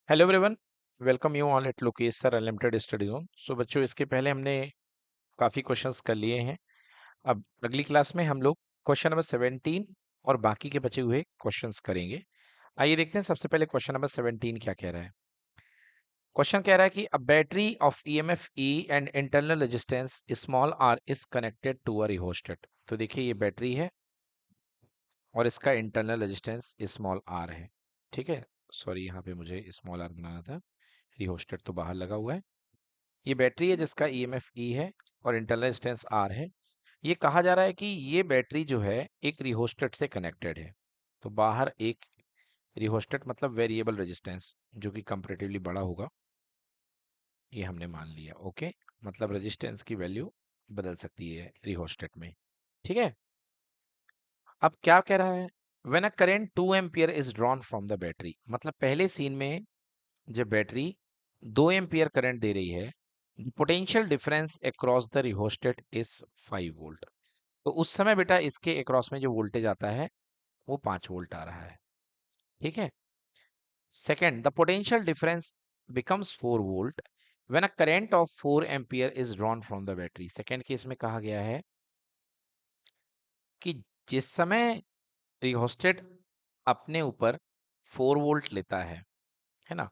Hello everyone, welcome you all at Lokesh sir unlimited study zone. So बच्चों, इसके पहले हमने काफ़ी क्वेश्चंस कर लिए हैं। अब अगली क्लास में हम लोग क्वेश्चन नंबर 17 और बाकी के बचे हुए क्वेश्चंस करेंगे। आइए देखते हैं सबसे पहले क्वेश्चन नंबर 17 क्या कह रहा है। क्वेश्चन कह रहा है कि a battery of EMF E and internal resistance small r is connected to a rheostat. तो देखिए, ये बैटरी है और इसका इंटरनल रेजिस्टेंस स्मॉल आर है। ठीक है, सॉरी, यहाँ पे मुझे स्मॉल आर बनाना था, रिहोस्टेट तो बाहर लगा हुआ है। ये बैटरी है जिसका ईएमएफ ई है और इंटरनल रेजिस्टेंस आर है। ये कहा जा रहा है कि ये बैटरी जो है एक रिहोस्टेट से कनेक्टेड है। तो बाहर एक रिहोस्टेट मतलब वेरिएबल रेजिस्टेंस जो कि कंपैरेटिवली बड़ा होगा, ये हमने मान लिया। ओके, मतलब रेजिस्टेंस की वैल्यू बदल सकती है रिहोस्टेट में। ठीक है, अब क्या कह रहा है, when a current 2 ampere is drawn from the battery. मतलब पहले सीन में जब बैटरी 2 एम्पियर करंट दे रही है, potential difference across the rheostat is 5 volt. तो उस समय बेटा इसके अक्रॉस में जो वोल्टेज आता है वो 5 वोल्ट आ रहा है। ठीक है, second, the potential difference becomes 4 volt when a current of 4 ampere is drawn from the battery. Second case में कहा गया है कि जिस समय रिहोस्टेट अपने ऊपर 4 वोल्ट लेता है ना,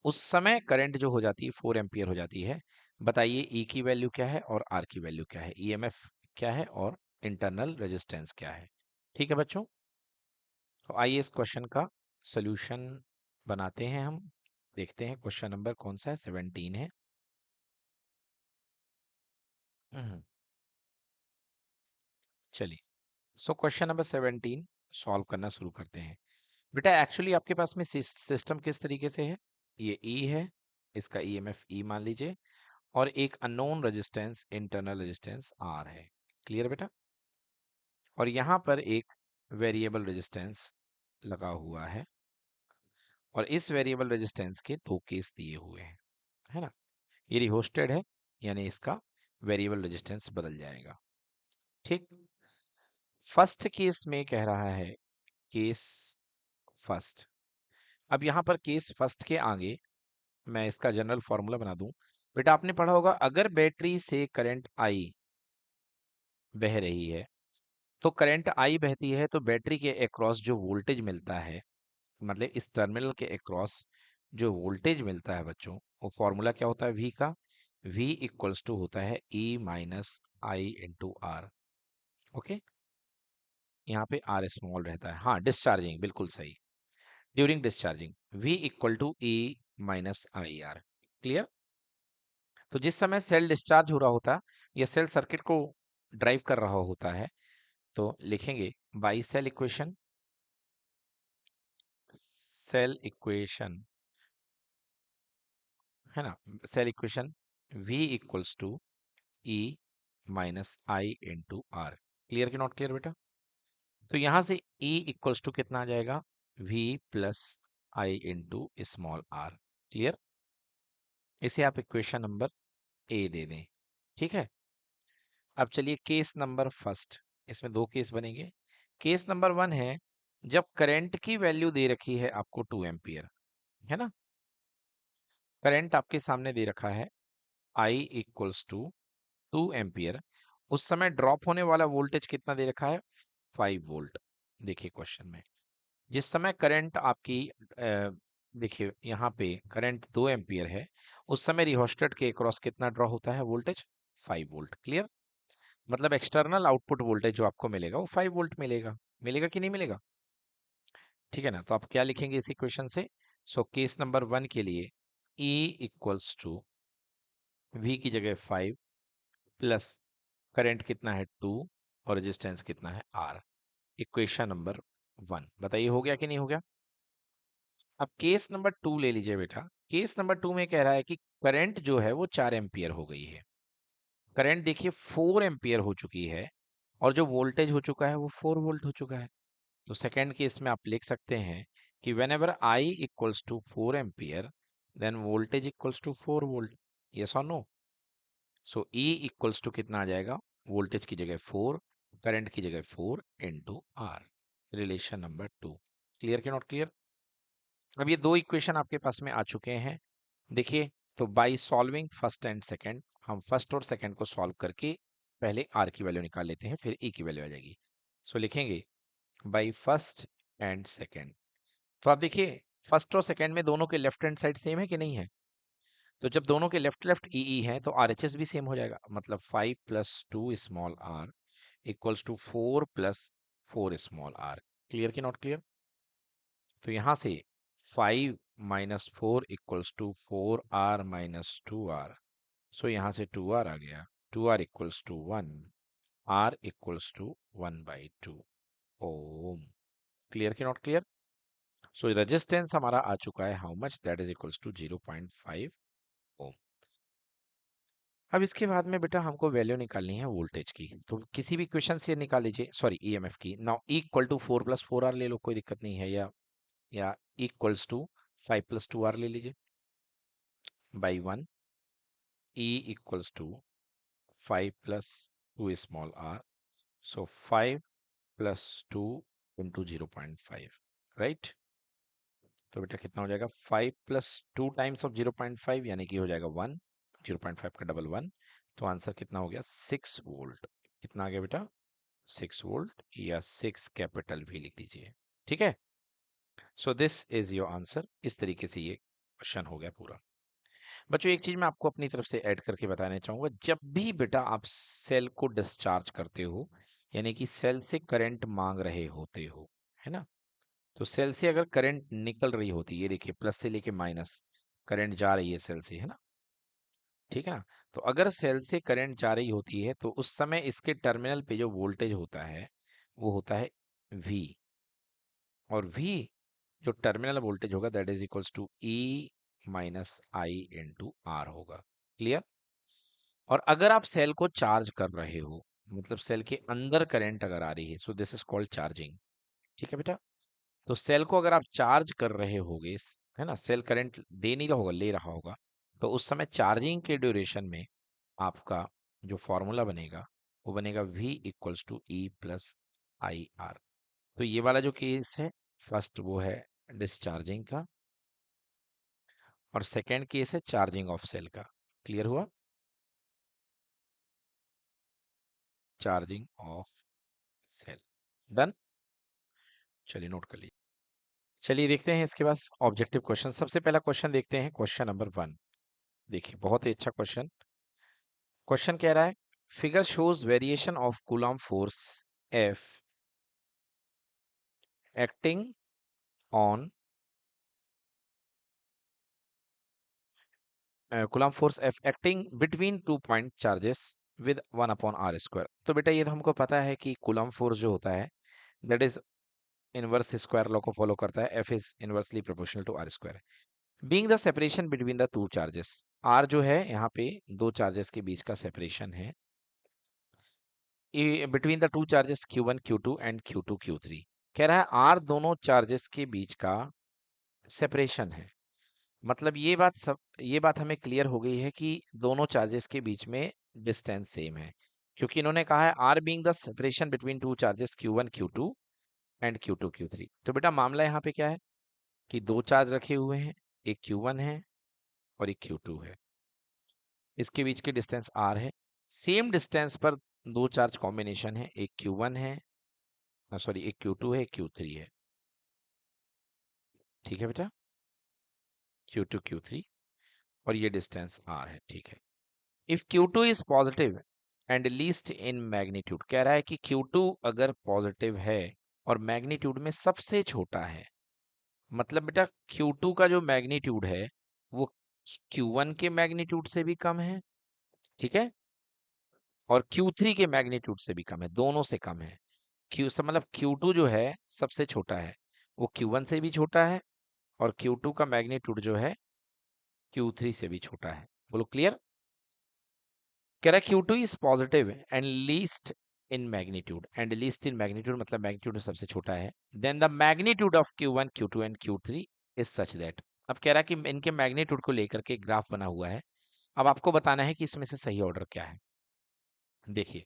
उस समय करंट जो हो जाती है 4 एम्पियर हो जाती है। बताइए ई की वैल्यू क्या है और आर की वैल्यू क्या है, ईएमएफ क्या है और इंटरनल रेजिस्टेंस क्या है। ठीक है बच्चों, तो आइए इस क्वेश्चन का सॉल्यूशन बनाते हैं हम। देखते हैं क्वेश्चन नंबर कौन सा है, 17 है। हम्म, चलिए, सो क्वेश्चन नंबर 17 सॉल्व करना शुरू करते हैं। बेटा एक्चुअली आपके पास में सिस्टम किस तरीके से है, ये ई है, इसका ईएमएफ ई मान लीजिए, और एक unknown resistance internal resistance R है। क्लियर बेटा, और यहाँ पर एक वेरिएबल रेजिस्टेंस लगा हुआ है और इस वेरिएबल रेजिस्टेंस के दो केस दिए हुए हैं, है ना। ये रिहोस्टेड है, यानी इसका वेरिएबल रेजिस्टेंस बदल जाएगा। ठीक, फर्स्ट केस में कह रहा है केस फर्स्ट। अब यहाँ पर केस फर्स्ट के आगे मैं इसका जनरल फॉर्मूला बना दूं। बेटा आपने पढ़ा होगा, अगर बैटरी से करंट आई बह रही है, तो करंट आई बहती है तो बैटरी के अक्रॉस जो वोल्टेज मिलता है, मतलब इस टर्मिनल के अक्रॉस जो वोल्टेज मिलता है बच्चों, वो फॉर्मूला क्या होता है वी का, वी इक्वल्स टू होता है E minus I into R. Okay, यहाँ पे आर स्मॉल रहता है, हाँ डिस्चार्जिंग बिल्कुल सही, during discharging V equal to E minus I r. Clear, तो जिस समय सेल डिस्चार्ज हो रहा होता है या सेल सर्किट को ड्राइव कर रहा होता है, तो लिखेंगे बाई सेल इक्वेशन, है ना, cell equation V equals to E minus I into r. Clear कि नॉट क्लियर बेटा, तो यहां से E इक्वल्स टू कितना आ जाएगा, V plus I into small are. Clear, इसे आप इक्वेशन नंबर ए दे दें। ठीक है, अब चलिए केस नंबर फर्स्ट, इसमें दो केस बनेंगे। केस नंबर वन है जब करंट की वैल्यू दे रखी है आपको 2 एम्पियर, है ना, करंट आपके सामने दे रखा है I इक्वल्स टू 2 एम्पियर, उस समय ड्रॉप होने वाला वोल्टेज कितना दे रखा है, 5 वोल्ट। देखिए क्वेश्चन में जिस समय करंट आपकी देखिए यहाँ पे करंट 2 एम्पियर है, उस समय रिहोस्टेट के क्रॉस कितना ड्रॉ होता है वोल्टेज, 5 वोल्ट। क्लियर, मतलब एक्सटर्नल आउटपुट वोल्टेज जो आपको मिलेगा वो 5 वोल्ट मिलेगा। मिलेगा कि नहीं मिलेगा, ठीक है ना। तो आप क्या लिखेंगे इस इक्वेशन से, सो केस नंबर वन के लिए E इक्वल्स टू V की जगह 5 प्लस करंट कितना है 2 और रेजिस्टेंस कितना है R। इक्वेशन नंबर वन, बताइए हो गया कि नहीं हो गया। अब केस नंबर 2 ले लीजिए बेटा। केस नंबर 2 में कह रहा है कि करंट जो है वो 4 एम्पियर हो गई है, करंट देखिए 4 एम्पियर हो चुकी है और जो वोल्टेज हो चुका है वो 4 वोल्ट हो चुका है। तो सेकेंड केस में आप लिख सकते हैं कि whenever I equals to 4 ampere then voltage equals to 4 volt. Yes और no, so E equals to कितना आ जाएगा, वोल्टेज की जगह 4, करंट की जगह 4 into r. Relation number 2, clear कि नॉट क्लियर। अब ये दो इक्वेशन आपके पास में आ चुके हैं। देखिए, तो by solving first and second, हम फर्स्ट और सेकंड को सॉल्व करके पहले आर की वैल्यू निकाल लेते हैं, फिर ई की वैल्यू आ जाएगी। सो लिखेंगे बाई फर्स्ट एंड सेकंड। तो आप देखिए, फर्स्ट और सेकंड में दोनों के लेफ्ट हैंड साइड सेम है कि नहीं है? तो जब दोनों के लेफ्ट लेफ्ट ई ई है तो आर एच एस भी सेम हो जाएगा। मतलब 5 plus 2 small R equals to 4 plus 4 small are. Clear कि नॉट क्लियर? तो यहां से 5 minus 4 equals to 4 R minus 2 R. So यहां से 2 आर आ गया, 2 R equals to 1, R equals to 1/2 ohm. Clear कि नॉट क्लियर? सो रेजिस्टेंस हमारा आ चुका है, how much, that is equals to 0.5 ओम। अब इसके बाद में बेटा हमको वैल्यू निकालनी है वोल्टेज की, तो किसी भी क्वेश्चन से निकाल लीजिए, सॉरी ईएमएफ की। Now equal to 4 plus 4 r ले लो, कोई दिक्कत नहीं है, या इक्वल्स टू 5 प्लस 2 आर ले लीजिए by 1, E equals to 5 plus 2 small r. So 5 plus 2 into 0.5, right? तो बेटा कितना हो जाएगा, 5 प्लस 2 टाइम्स ऑफ 0.5 यानी कि हो जाएगा 1, 0.5 का डबल 1। तो आंसर कितना हो गया, 6 वोल्ट। कितना आ गया बेटा, 6 वोल्ट, या 6 कैपिटल भी लिख दीजिए। ठीक है, सो दिस इज योर आंसर। इस तरीके से ये क्वेश्चन हो गया पूरा। बच्चों एक चीज मैं आपको अपनी तरफ से ऐड करके बताना चाहूंगा, जब भी बेटा आप सेल को डिस्चार्ज करते हो, यानी कि सेल से करंट मांग रहे होते हो, है ना, तो सेल से अगर करंट निकल रही होती है, ये देखिए प्लस से लेके माइनस करंट जा रही है सेल से, है ना, ठीक है ना, तो अगर सेल से करंट जा रही होती है तो उस समय इसके टर्मिनल पे जो वोल्टेज होता है वो होता है V, और V जो टर्मिनल वोल्टेज होगा that is equals to E minus I into r होगा। क्लियर? और अगर आप सेल को चार्ज कर रहे हो, मतलब सेल के अंदर करंट अगर आ रही है, सो दिस इज कॉल्ड चार्जिंग। ठीक है बेटा, तो सेल को अगर आप चार्ज कर रहे होगे, है ना, सेल करंट दे नहीं रहा होगा, ले रहा होगा, तो उस समय चार्जिंग के ड्यूरेशन में आपका जो फॉर्मूला बनेगा वो बनेगा V equals to E plus I r. तो ये वाला जो केस है, फर्स्ट वो है डिस्चार्जिंग का, और सेकेंड केस है चार्जिंग ऑफ सेल का। क्लियर हुआ? Charging of cell, done. चलिए नोट कर लीजिए। चलिए देखते हैं इसके बाद ऑब्जेक्टिव क्वेश्चन। सबसे पहला क्वेश्चन देखते हैं, क्वेश्चन नंबर 1। देखिए बहुत ही अच्छा क्वेश्चन। क्वेश्चन कह रहा है, figure shows variation of coulomb force F acting on coulomb force F acting between 2 point charges with 1/r²। तो बेटा ये तो हमको पता है कि कूलम्ब फोर्स जो होता है that is inverse square law को फॉलो करता है, F is inversely proportional to r²। Being the separation between the two charges, r जो है यहाँ पे दो चार्जेस के बीच का सेपरेशन है, between the two charges Q1 Q2 and Q2 Q3। कह रहा है r दोनों चार्जेस के बीच का सेपरेशन है। मतलब ये बात हमें क्लियर हो गई है कि दोनों चार्जेस के बीच में डिस्टेंस सेम है, क्योंकि इन्होंने कहा है r being the separation between two charges Q1 Q2 and Q2 Q3। तो बेटा मामला यहाँ पे क्या है कि दो चार्ज रखे हुए हैं, एक Q1 है और एक Q2 है, इसके बीच की डिस्टेंस r है। सेम डिस्टेंस पर दो चार्ज कॉम्बिनेशन है, एक Q1 है, सॉरी एक Q2 है, एक Q3 है। ठीक है बेटा, Q2 Q3, और ये डिस्टेंस r है। ठीक है, if Q2 is positive and least in magnitude, कह रहा है कि Q2 अगर पॉजिटिव है और मैग्नीट्यूड में सबसे छोटा है, मतलब बेटा Q2 का जो मैग्नीट्यूड है वो Q1 के मैग्नीट्यूड से भी कम है, ठीक है, और Q3 के मैग्नीट्यूड से भी कम है, दोनों से कम है। मतलब Q2 जो है सबसे छोटा है, वो Q1 से भी छोटा है, और Q2 का मैग्नीट्यूड जो है Q3 से भी छोटा है। बोलो क्लियर? कह रहा है Q2 is positive and least in magnitude, and least in magnitude मतलब मैग्नीट्यूड में सबसे छोटा है, then the magnitude of Q1 Q2 and Q3 is such that. अब कह रहा है कि इनके मैग्नीट्यूड को लेकर के ग्राफ बना हुआ है, अब आपको बताना है कि इसमें से सही ऑर्डर क्या है। देखिए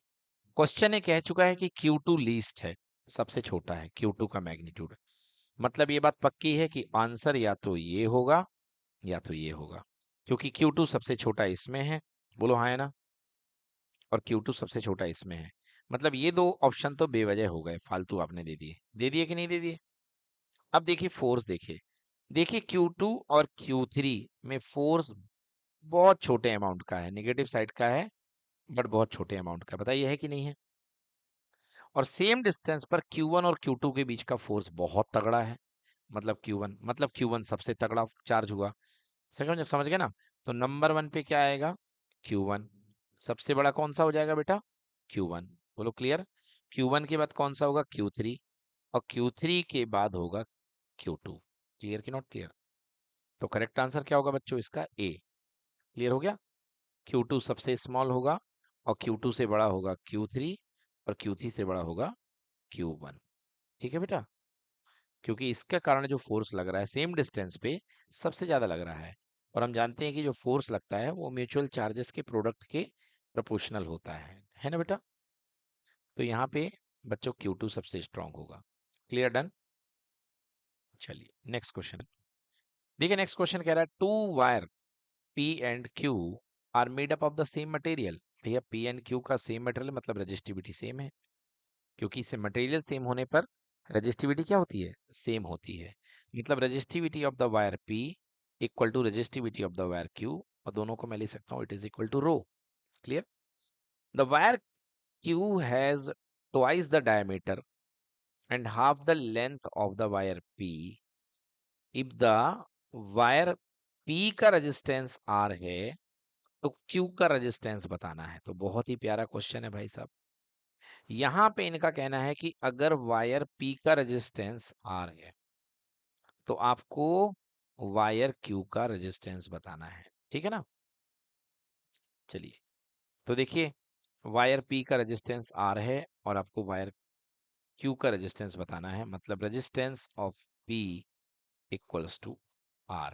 क्वेश्चन ने कह चुका है कि Q2 लीस्ट है, सबसे छोटा है Q2 का मैग्नीट्यूड, मतलब ये बात पक्की है कि आंसर या तो ये होगा या तो ये होगा, क्योंकि Q2 सबसे छोटा इसमें है, बोलो हाँ है ना, और Q2 सबसे छोटा इसमें है। मतलब ये दो ऑप्शन तो बेवजह हो गए, फालतू आपने दे दिए कि नहीं दे दिए। अब देखिए फोर्स, देखिए Q2 और Q3 में फोर्स बहुत छोटे अमाउंट का है, नेगेटिव साइड का है, बट बहुत छोटे अमाउंट का, बताइए है कि नहीं है। और सेम डिस्टेंस पर Q1 और Q2 के बीच का फोर्स बहुत तगड़ा है, मतलब Q1 सबसे तगड़ा चार्ज हुआ। समझ गए ना। तो नंबर वन पे क्या आएगा, Q1। सबसे बड़ा कौन सा हो जाएगा बेटा, Q1। बोलो क्लियर। Q1 के बाद कौन सा होगा, Q3, और Q3 के बाद होगा Q2। क्लियर कि नॉट क्लियर। तो करेक्ट आंसर क्या होगा बच्चों, इसका ए। क्लियर हो गया। Q2 सबसे स्मॉल होगा, और Q2 से बड़ा होगा Q3, और Q3 से बड़ा होगा Q1। ठीक है बेटा, क्योंकि इसके कारण जो फोर्स लग रहा है सेम डिस्टेंस पे सबसे ज्यादा लग रहा है, और हम जानते हैं कि जो फोर्स लगता है वो म्यूचुअल चार्जेस के प्रोडक्ट के प्रोपोर्शनल होता है ना बेटा। तो यहाँ पे बच्चों Q2 सबसे स्ट्रांग होगा। Clear, done. चलिए नेक्स्ट क्वेश्चन देखिए। नेक्स्ट क्वेश्चन कह रहा है टू वायर P and Q are made up of the same material. भैया P एंड Q का सेम मटेरियल मतलब रजिस्टिविटी सेम है, क्योंकि इससे मटेरियल सेम होने पर रजिस्टिविटी क्या होती है, सेम होती है। मतलब resistivity of the wire P equal to resistivity of the wire Q, और दोनों को मैं लिख सकता हूँ it is equal to rho. Clear. The wire Q has twice the diameter and half the length of the wire P। If the wire P का resistance R है तो Q का रेजिस्टेंस बताना है। तो बहुत ही प्यारा क्वेश्चन है भाई साहब। यहां पे इनका कहना है कि अगर वायर P का रेजिस्टेंस R है तो आपको वायर Q का रेजिस्टेंस बताना है। ठीक है ना। चलिए तो देखिए, वायर P का रेजिस्टेंस R है और आपको वायर Q का रेजिस्टेंस बताना है। मतलब resistance of P equals to R,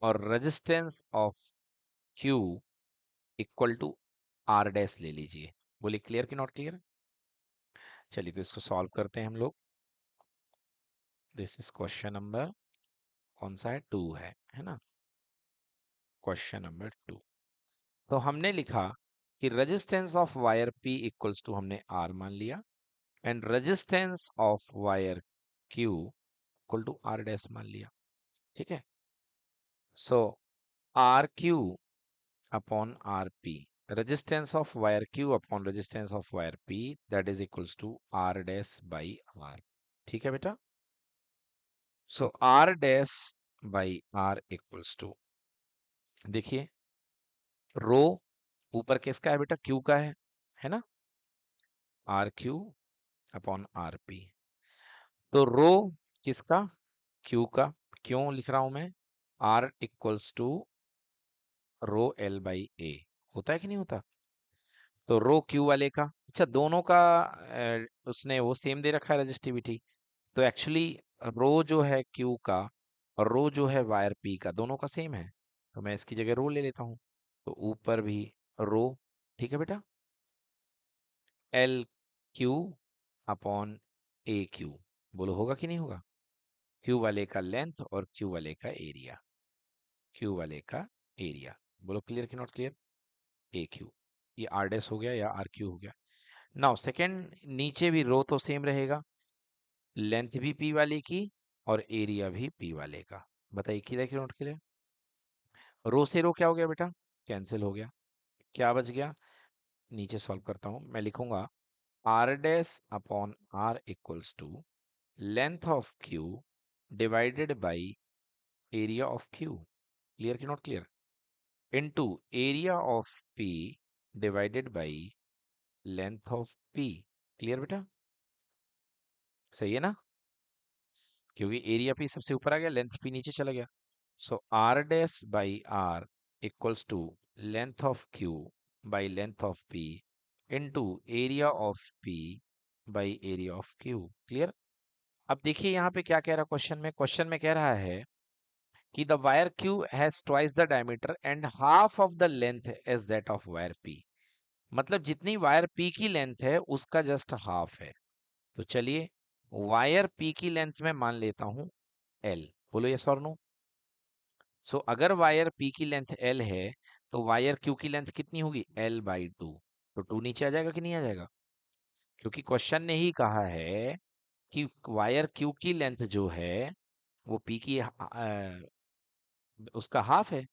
और resistance of Q equal to R dash ले लीजिए। बोलिए क्लियर कि नॉट क्लियर। चलिए तो इसको सॉल्व करते हैं हम लोग। दिस इज क्वेश्चन नंबर कौन सा है, 2 है ना। Question number 2। तो हमने लिखा कि resistance of wire P equals to, हमने R मान लिया, and resistance of wire Q equal to R dash मान लिया। ठीक है। So RQ upon RP, resistance of wire Q upon resistance of wire P, that is equals to R dash by R। ठीक है बेटा। So R dash by R equals to, देखिए rho ऊपर किसका है बेटा, Q का है ना, RQ अपॉन RP। तो रो किसका, Q का। क्यों लिख रहा हूं मैं, R equals to rho L by A, होता है कि नहीं होता। तो रो Q वाले का, अच्छा दोनों का उसने वो सेम दे रखा है रजिस्टिविटी। तो एक्चुअली रो जो है Q का और रो जो है वायर P का, दोनों का सेम है। तो मैं इसकी जगह रो ले लेता हूँ। तो ऊपर भी रो, ठीक है बेटा, LQ अपॉन AQ। बोलो होगा कि नहीं होगा। Q वाले का लेंथ और Q वाले का एरिया, Q वाले का एरिया। बोलो क्लियर कि नॉट क्लियर। AQ, ये R डैश हो गया या RQ हो गया। नाउ सेकेंड, नीचे भी रो तो सेम रहेगा, लेंथ भी P वाले की और एरिया भी P वाले का। बताइए क्लियर कि नॉट क्लियर। रो से रो क्या हो गया बेटा, कैंसिल हो गया। क्या बच गया, नीचे सॉल्व करता हूं, मैं लिखूंगा R dash upon R equals to length of Q divided by area of Q। Clear कि not clear. Into area of P divided by length of P। Clear बेटा, सही है ना, क्योंकि एरिया P सबसे ऊपर आ गया, लेंथ P नीचे चला गया। So R dash by R equals to length of Q by length of P into area of P by area of Q। Clear. अब देखिए यहाँ पे क्या कह रहा है क्वेश्चन में कह रहा है कि the wire Q has twice the diameter and half of the length as that of wire P। मतलब जितनी वायर P की लेंथ है उसका जस्ट हाफ है। तो चलिए वायर पी की लेंथ में मान लेता हूं एल, बोलो यस और नो। सो अगर वायर पी की लेंथ एल है तो वायर क्यू की लेंथ कितनी होगी, L/2। तो 2 नीचे आ जाएगा कि नहीं आ जाएगा, क्योंकि क्वेश्चन ने ही कहा है कि वायर क्यू की लेंथ जो है वो पी की उसका हाफ है।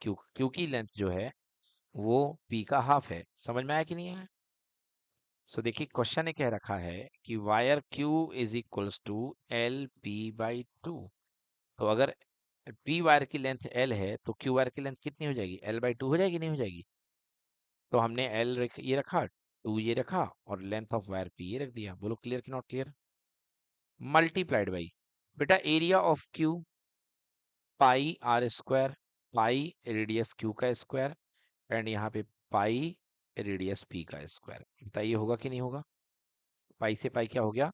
क्यू क्यू की लेंथ जो है वो पी का हाफ है। समझ में आया कि नहीं आया। सो देखिए क्वेश्चन ने कह रखा है कि wire Q is equals to L/P/2। तो अगर पी वायर की लेंथ एल है तो क्यू वायर की लेंथ कितनी हो जाएगी, L/2 हो जाएगी, नहीं हो जाएगी। तो हमने ये रखा, 2 ये रखा, और लेंथ ऑफ वायर पी ये रख दिया। बोलो क्लियर कि नॉट क्लियर। मल्टीप्लाइड बाई बेटा area of Q pi r square, pi radius Q का स्क्वायर, एंड यहाँ पे पाई रेडियस पी का स्क्वायर। बताइए होगा कि नहीं होगा। पाई से पाई क्या हो गया,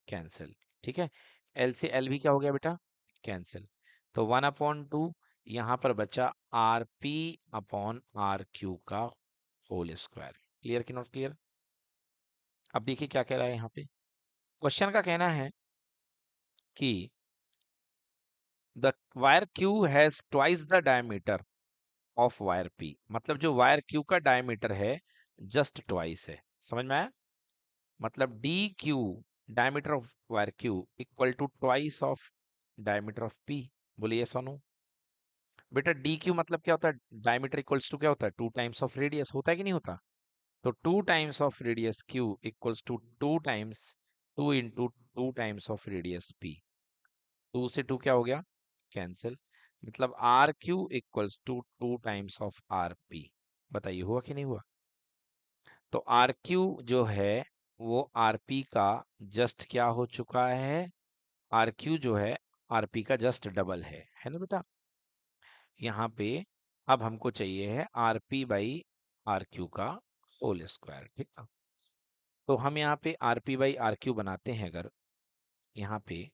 कैंसिल। ठीक है, एल से एल भी क्या हो गया बेटा, कैंसिल। तो 1/2 यहाँ पर बचा r P upon r Q का होल स्क्वायर। क्लियर कि नॉट क्लियर। अब देखिए क्या कह रहा है यहाँ पे, क्वेश्चन का कहना है कि the wire Q has twice the diameter of wire P. मतलब जो वायर क्यू का डायमीटर है जस्ट ट्वाइस है। समझ में आया। मतलब d Q, diameter of wire Q equal to twice of diameter of P. बोलिए सोनू। बेटा डी क्यू मतलब क्या होता है, डायमीटर इक्वल्स टू क्या होता है, 2 टाइम्स ऑफ रेडियस, होता है कि नहीं होता। तो 2 times of radius Q equals to 2 times 2 into 2 times of radius P. 2 से 2 क्या हो गया, कैंसिल। मतलब r Q equals to 2 times of r P. बताइए हुआ कि नहीं हुआ। तो आर क्यू जो है वो आर पी का जस्ट क्या हो चुका है, आर क्यू जो है आर पी का जस्ट डबल है ना बेटा। यहाँ पे अब हमको चाहिए है r P by r Q का होल स्क्वायर। ठीक है, तो हम यहाँ पे r P by r Q बनाते हैं अगर यहाँ पे,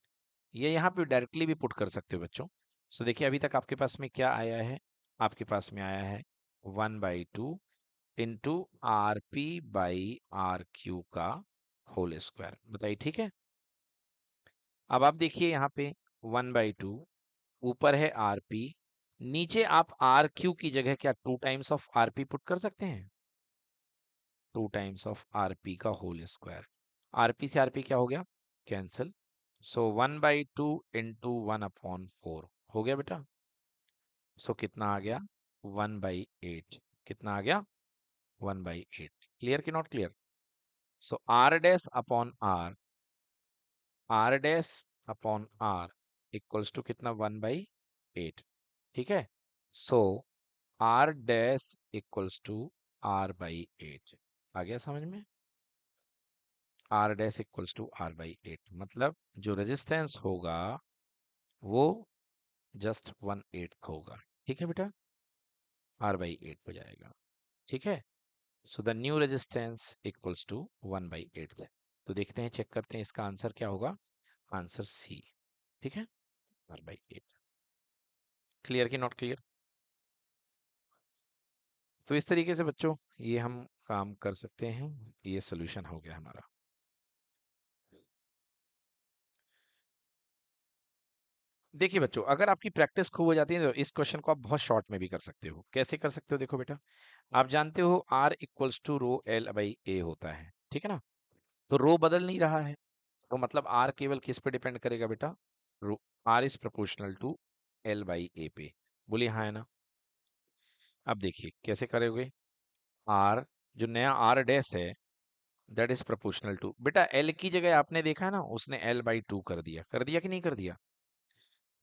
ये यहाँ पे डायरेक्टली भी पुट कर सकते हो बच्चों। सो देखिए अभी तक आपके पास में क्या आया है, आपके पास में आया है 1/2 into r P by r Q का होल स्क्वायर। बताइए ठीक है। अब आप देखिए यहाँ पे 1/2, ऊपर है आर पी, नीचे आप आर क्यू की जगह क्या 2 times of r P put कर सकते हैं, 2 टाइम्स ऑफ आर पी का होल स्क्वायर। आर पी से आर पी क्या हो गया, कैंसिल। सो 1/2 इंटू 1/4 हो गया बेटा। सो कितना आ गया, 1/8। कितना आ गया, 1/8। क्लियर कि not clear. So R dash upon R, R dash upon R equals to कितना, 1/8। ठीक है, so R dash equals to R/8। आ गया समझ में। Are dash equals to R/8 मतलब जो रेजिस्टेंस होगा वो जस्ट 1/8 होगा। ठीक है बेटा, R/8 हो जाएगा। ठीक है, so the new resistance equals to 1/8। तो देखते हैं, चेक करते हैं इसका आंसर क्या होगा। Answer C. ठीक है, R/8। क्लियर कि नॉट क्लियर। तो इस तरीके से बच्चों ये हम काम कर सकते हैं। ये सोल्यूशन हो गया हमारा। देखिए बच्चों, अगर आपकी प्रैक्टिस खूब हो जाती है तो इस क्वेश्चन को आप बहुत शॉर्ट में भी कर सकते हो। कैसे कर सकते हो, देखो बेटा, आप जानते हो R equals to rho L by A होता है। ठीक है ना, तो रो बदल नहीं रहा है, तो मतलब आर केवल किस पे डिपेंड करेगा बेटा, rho, R is proportional to L by A पे। बोलिए हाँ है ना। अब देखिए कैसे करोगे, आर जो नया आर डैश है दैट इज प्रोपोर्शनल टू, बेटा एल की जगह आपने देखा है ना उसने L/2 कर दिया कि नहीं कर दिया।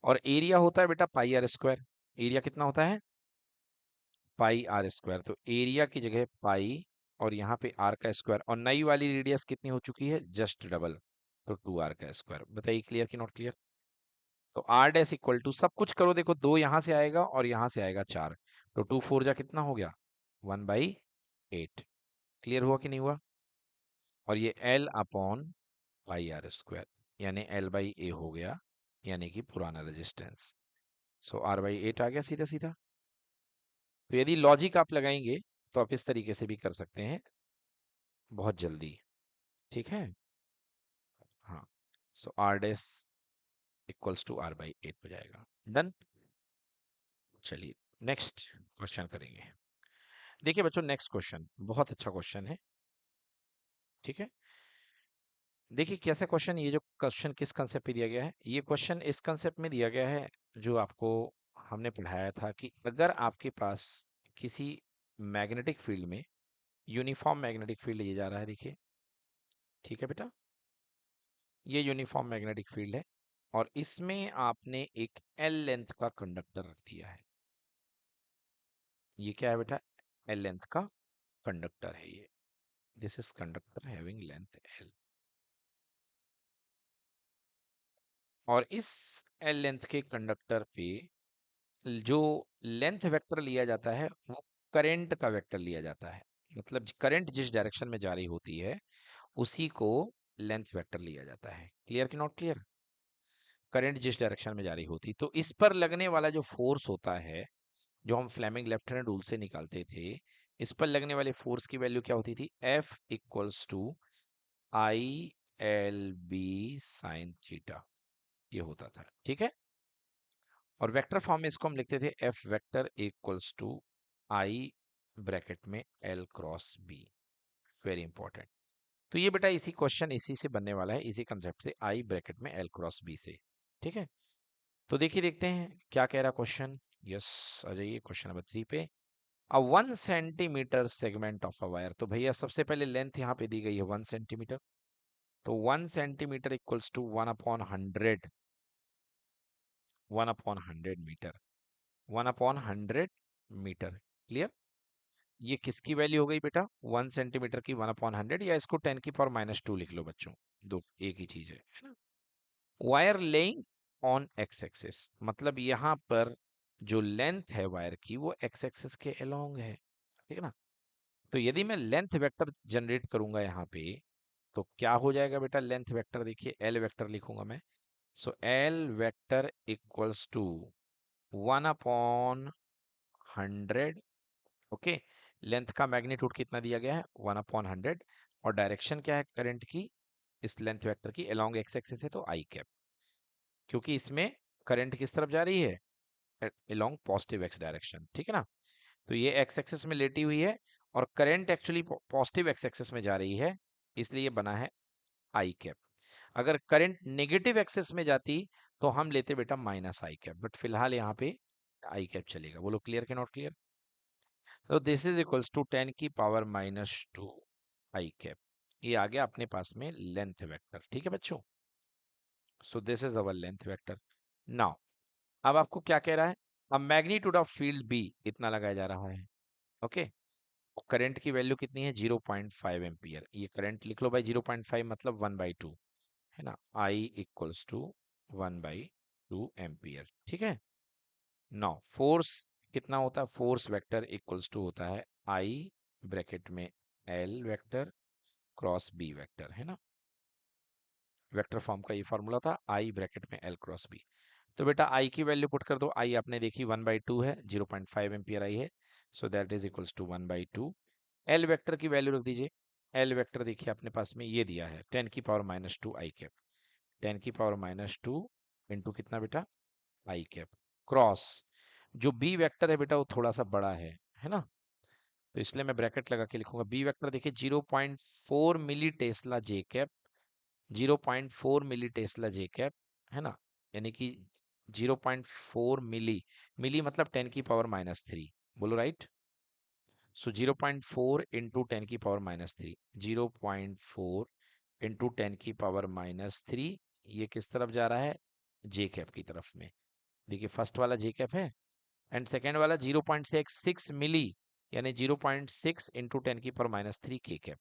और एरिया होता है बेटा पाई आर स्क्वायर। एरिया कितना होता है, पाई आर स्क्वायर। तो एरिया की जगह पाई और यहाँ पे आर का स्क्वायर, और नई वाली रेडियस कितनी हो चुकी है, जस्ट डबल, तो 2r का स्क्वायर। बताइए क्लियर कि नॉट क्लियर। तो आर डैश इक्वल टू, सब कुछ करो, देखो 2 यहाँ से आएगा और यहाँ से आएगा 4, तो 2 4 जा कितना हो गया, 1/8। क्लियर हुआ कि नहीं हुआ। और ये L upon pi r square यानी L/A हो गया, यानी कि पुराना रेजिस्टेंस। सो R/8 आ गया सीधा सीधा। तो यदि लॉजिक आप लगाएंगे तो आप इस तरीके से भी कर सकते हैं बहुत जल्दी। ठीक है, हाँ। So R dash equals to R by 8 हो जाएगा। डन। चलिए नेक्स्ट क्वेश्चन करेंगे। देखिए बच्चों नेक्स्ट क्वेश्चन बहुत अच्छा क्वेश्चन है, ठीक है। देखिए कैसा क्वेश्चन, ये जो क्वेश्चन किस कंसेप्ट पे दिया गया है, ये क्वेश्चन इस कंसेप्ट में दिया गया है जो आपको हमने पढ़ाया था कि अगर आपके पास किसी मैग्नेटिक फील्ड में यूनिफॉर्म मैग्नेटिक फील्ड लिया जा रहा है, देखिए ठीक है बेटा, ये यूनिफॉर्म मैग्नेटिक फील्ड है और इसमें आपने एक एल लेंथ का कंडक्टर रख दिया है। ये क्या है बेटा, एल लेंथ का कंडक्टर है ये, this is conductor having length L. और इस एल लेंथ के कंडक्टर पे जो लेंथ वेक्टर लिया जाता है वो करंट का वेक्टर लिया जाता है। मतलब करंट जिस डायरेक्शन में जारी होती है उसी को लेंथ वेक्टर लिया जाता है। क्लियर कि नॉट क्लियर? करंट जिस डायरेक्शन में जारी होती, तो इस पर लगने वाला जो फोर्स होता है, जो हम फ्लेमिंग लेफ्ट हैंड रूल से निकालते थे, इस पर लगने वाले फोर्स की वैल्यू क्या होती थी, F equals to I L B sine theta, ये होता था, ठीक है। और वेक्टर फॉर्म में इसको हम लिखते थे F vector equals to I bracket में L cross B. Very important. तो ये बेटा इसी क्वेश्चन इसी से बनने वाला है, इसी कंसेप्ट से, आई ब्रैकेट में L क्रॉस बी से, ठीक है। तो देखिए देखते हैं क्या कह रहा क्वेश्चन। यस, आ जाइए क्वेश्चन नंबर 3 पे। अ 1 centimetre segment of a wire, तो भैया सबसे पहले लेंथ यहाँ पे दी गई है 1 सेंटीमीटर, तो 1 centimetre equals to 1/100, 1/100 metre, 1/100 metre. Clear? ये किसकी वैल्यू हो गई बेटा, 1 सेंटीमीटर की 1/100, या इसको 10⁻² लिख लो बच्चों, दो एक ही चीज है ना। Wire laying on x axis, मतलब यहाँ पर जो लेंथ है वायर की वो एक्स एक्सिस के अलोंग है, ठीक है ना। तो यदि मैं लेंथ वेक्टर जनरेट करूंगा यहाँ पे, तो क्या हो जाएगा बेटा, लेंथ वेक्टर देखिए एल वेक्टर लिखूंगा मैं। So L vector equals to 1/100। Okay, length का मैग्नीट्यूड कितना दिया गया है, 1/100, और डायरेक्शन क्या है करंट की इस लेंथ वेक्टर की, अलोंग एक्स एक्सिस है तो आई कैप, क्योंकि इसमें करंट किस तरफ जा रही है, अलोंग पॉजिटिव एक्स डायरेक्शन, ठीक है ना। तो ये एक्स एक्सिस में लेटी हुई है और current actually positive x axis में जा रही है, इसलिए ये बना है आई कैप। अगर करंट नेगेटिव एक्सिस में जाती तो हम लेते बेटा माइनस आई कैप, बट फिलहाल यहाँ पे आई कैप चलेगा। बोलो क्लियर के नॉट क्लियर? तो this is equals to 10⁻², I cap. ये आ गया अपने पास में लेंथ वेक्टर, ठीक है बच्चों। सो this is our length vector. Now अब आपको क्या कह रहा है, अब मैग्नीट्यूड ऑफ फील्ड बी इतना लगाया जा रहा है, ओके। करंट की वैल्यू कितनी है, 0.5 एम्पियर, ये करंट लिख लो भाई, 0.5 मतलब 1/2, है ना। आई इक्वल्स टू 1/2 एम्पियर, ठीक है। नाउ फोर्स कितना होता है, फोर्स वेक्टर इक्वल्स टू होता है आई ब्रैकेट में L vector cross B vector, है ना। वेक्टर फॉर्म का ये फॉर्मूला था, आई ब्रैकेट में एल क्रॉस बी। तो बेटा आई की वैल्यू पुट कर दो, आई आपने देखी 1/2 है, 0.5 एम्पियर आई है, so that is equals to 1/2। L vector की वैल्यू रख दीजिए, एल वेक्टर देखिए अपने पास में ये दिया है 10⁻² आई कैप, 10⁻² इंटू कितना बेटा, आई कैप, क्रॉस जो बी वेक्टर है बेटा वो थोड़ा सा बड़ा है ना, तो इसलिए मैं ब्रैकेट लगा के लिखूंगा बी वेक्टर देखिए 0.4 मिली टेस्ला जे कैप, 0.4 मिली टेस्ला जे कैप, है ना। यानी कि 0.4 मिली, मिली मतलब 10⁻³ बोलो राइट। सो 0.4 इंटू 10⁻³ 0.4 इंटू 10⁻³ ये किस तरफ जा रहा है, जे कैप की तरफ में। देखिए फर्स्ट वाला जे कैप है एंड सेकेंड वाला 0.6 मिली, यानी 0.6 इंटू 10⁻³ के कैप।